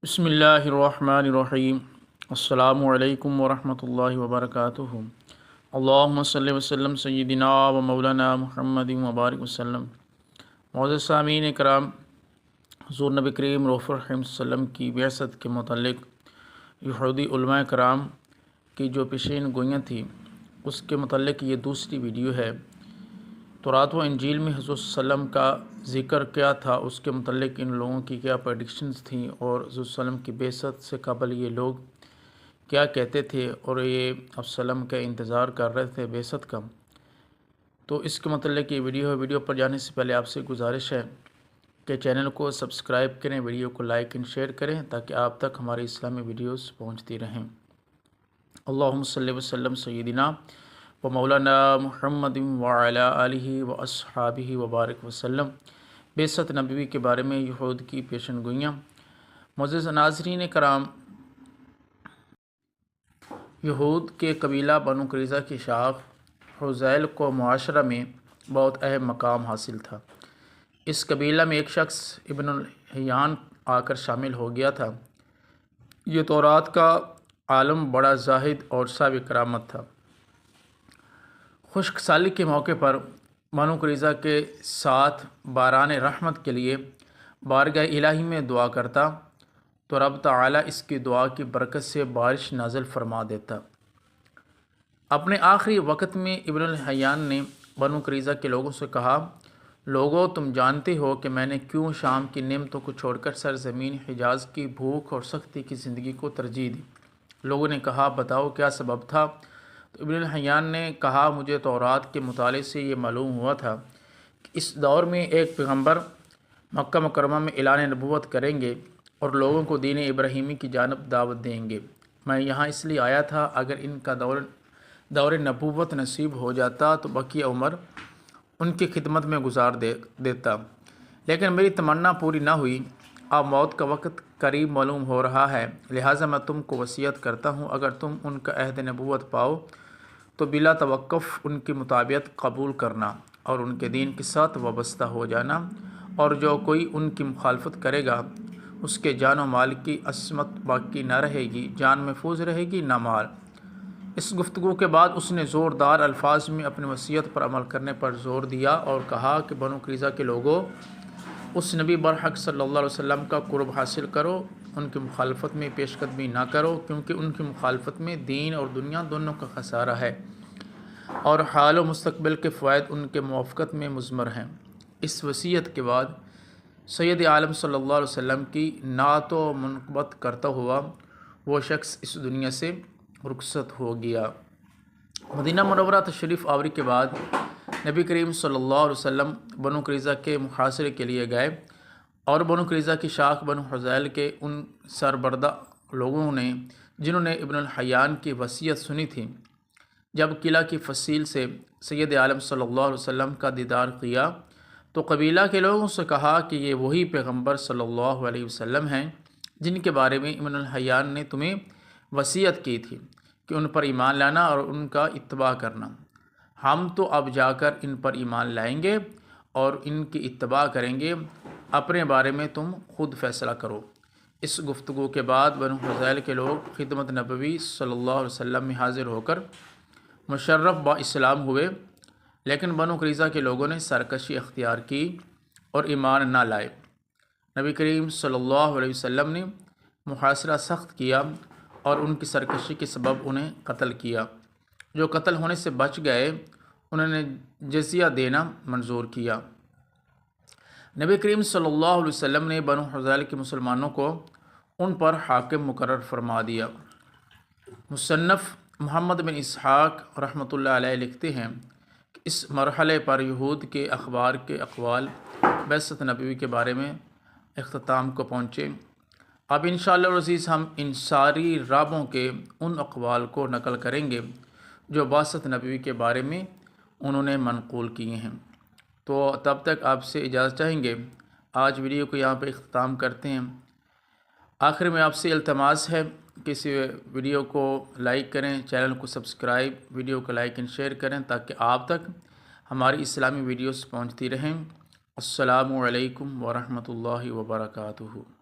بسم اللہ الرحمن الرحیم السلام علیکم ورحمۃ اللہ وبرکاتہ۔ اللہم صلی وسلم سیدنا و مولانا محمد وبارک وسلم۔ معزز سامعین کرام، حضور نبی کریم رؤوف الرحیم صلی اللہ علیہ وسلم کی بعثت کے متعلق یہودی علماء کرام کی جو پیشین گوئیاں تھیں اس کے متعلق یہ دوسری ویڈیو ہے۔ تورات و انجیل میں حضور صلی اللہ علیہ وسلم کا ذکر کیا تھا، اس کے متعلق ان لوگوں کی کیا پریڈکشنز تھیں، اور حضور صلی اللہ علیہ وسلم کی بعثت سے قبل یہ لوگ کیا کہتے تھے اور یہ اب صلی اللہ علیہ وسلم کا انتظار کر رہے تھے بعثت کا۔ تو اس کے متعلق یہ ویڈیو ہے۔ ویڈیو پر جانے سے پہلے آپ سے گزارش ہے کہ چینل کو سبسکرائب کریں، ویڈیو کو لائک اینڈ شیئر کریں تاکہ آپ تک ہماری اسلامی ویڈیوز پہنچتی رہیں۔ اللہم صلی وسلم سیدنا و مولانا محمد وعلی آلہ و اصحابہ وبارک وسلم۔ بعثت نبوی کے بارے میں یہود کی پیشن گوئیاں۔ معزز ناظرین کرام، یہود کے قبیلہ بنو قریظہ کی شاخ حذیل کو معاشرہ میں بہت اہم مقام حاصل تھا۔ اس قبیلہ میں ایک شخص ابن الحیان آ کر شامل ہو گیا تھا۔ یہ تورات کا عالم، بڑا زاہد اور صاحب کرامت تھا۔ خشک سالی کے موقع پر بنو قریظہ کے ساتھ باران رحمت کے لیے بارگاہ الہی میں دعا کرتا تو رب تعالیٰ اس کی دعا کی برکت سے بارش نازل فرما دیتا۔ اپنے آخری وقت میں ابن الحیان نے بنو قریظہ کے لوگوں سے کہا، لوگو تم جانتے ہو کہ میں نے کیوں شام کی نعمتوں کو چھوڑ کر سرزمین حجاز کی بھوک اور سختی کی زندگی کو ترجیح دی۔ لوگوں نے کہا، بتاؤ کیا سبب تھا؟ تو ابن الحیان نے کہا، مجھے تورات کے مطالعے سے یہ معلوم ہوا تھا کہ اس دور میں ایک پیغمبر مکہ مکرمہ میں اعلان نبوت کریں گے اور لوگوں کو دین ابراہیمی کی جانب دعوت دیں گے۔ میں یہاں اس لیے آیا تھا، اگر ان کا دور نبوت نصیب ہو جاتا تو بقیہ عمر ان کی خدمت میں گزار دیتا، لیکن میری تمنا پوری نہ ہوئی۔ اب موت کا وقت قریب معلوم ہو رہا ہے، لہٰذا میں تم کو وصیت کرتا ہوں، اگر تم ان کا عہد نبوت پاؤ تو بلا توقف ان کی مطابقت قبول کرنا اور ان کے دین کے ساتھ وابستہ ہو جانا، اور جو کوئی ان کی مخالفت کرے گا اس کے جان و مال کی عصمت باقی نہ رہے گی، جان محفوظ رہے گی نہ مال۔ اس گفتگو کے بعد اس نے زوردار الفاظ میں اپنی وصیت پر عمل کرنے پر زور دیا اور کہا کہ بنو قریظہ کے لوگوں، اس نبی برحق صلی اللہ علیہ وسلم کا قرب حاصل کرو، ان کی مخالفت میں پیش قدمی نہ کرو، کیونکہ ان کی مخالفت میں دین اور دنیا دونوں کا خسارہ ہے اور حال و مستقبل کے فوائد ان کے موافقت میں مضمر ہیں۔ اس وصیت کے بعد سید عالم صلی اللہ علیہ وسلم کی نعت و منقبت کرتا ہوا وہ شخص اس دنیا سے رخصت ہو گیا۔ مدینہ منورہ تشریف آوری کے بعد نبی کریم صلی اللہ علیہ وسلم بنو قریظہ کے محاصرے کے لیے گئے، اور بنو قریظہ کی شاخ بنو حذیل کے ان سربردہ لوگوں نے جنہوں نے ابن الحیان کی وصیت سنی تھی، جب قلعہ کی فصیل سے سید عالم صلی اللہ علیہ وسلم کا دیدار کیا تو قبیلہ کے لوگوں سے کہا کہ یہ وہی پیغمبر صلی اللہ علیہ وسلم ہیں جن کے بارے میں ابن الحیان نے تمہیں وصیت کی تھی کہ ان پر ایمان لانا اور ان کا اتباع کرنا۔ ہم تو اب جا کر ان پر ایمان لائیں گے اور ان کی اتباع کریں گے، اپنے بارے میں تم خود فیصلہ کرو۔ اس گفتگو کے بعد بنو حذیل کے لوگ خدمت نبوی صلی اللہ علیہ وسلم میں حاضر ہو کر مشرف با اسلام ہوئے، لیکن بنو قریظہ کے لوگوں نے سرکشی اختیار کی اور ایمان نہ لائے۔ نبی کریم صلی اللہ علیہ وسلم نے محاصرہ سخت کیا اور ان کی سرکشی کے سبب انہیں قتل کیا۔ جو قتل ہونے سے بچ گئے انہوں نے جزیہ دینا منظور کیا۔ نبی کریم صلی اللہ علیہ وسلم نے بنو حذیل کے مسلمانوں کو ان پر حاکم مقرر فرما دیا۔ مصنف محمد بن اسحاق رحمۃ اللہ علیہ لکھتے ہیں کہ اس مرحلے پر یہود کے اخبار کے اقوال بعثت نبوی کے بارے میں اختتام کو پہنچے۔ اب انشاءاللہ العزیز ہم ان ساری رابوں کے ان اقوال کو نقل کریں گے جو بعثت نبوی کے بارے میں انہوں نے منقول کیے ہیں۔ تو تب تک آپ سے اجازت چاہیں گے، آج ویڈیو کو یہاں پہ اختتام کرتے ہیں۔ آخر میں آپ سے التماس ہے کہ اس ویڈیو کو لائک کریں، چینل کو سبسکرائب، ویڈیو کو لائک اینڈ شیئر کریں تاکہ آپ تک ہماری اسلامی ویڈیوز پہنچتی رہیں۔ السلام علیکم ورحمۃ اللہ وبرکاتہ۔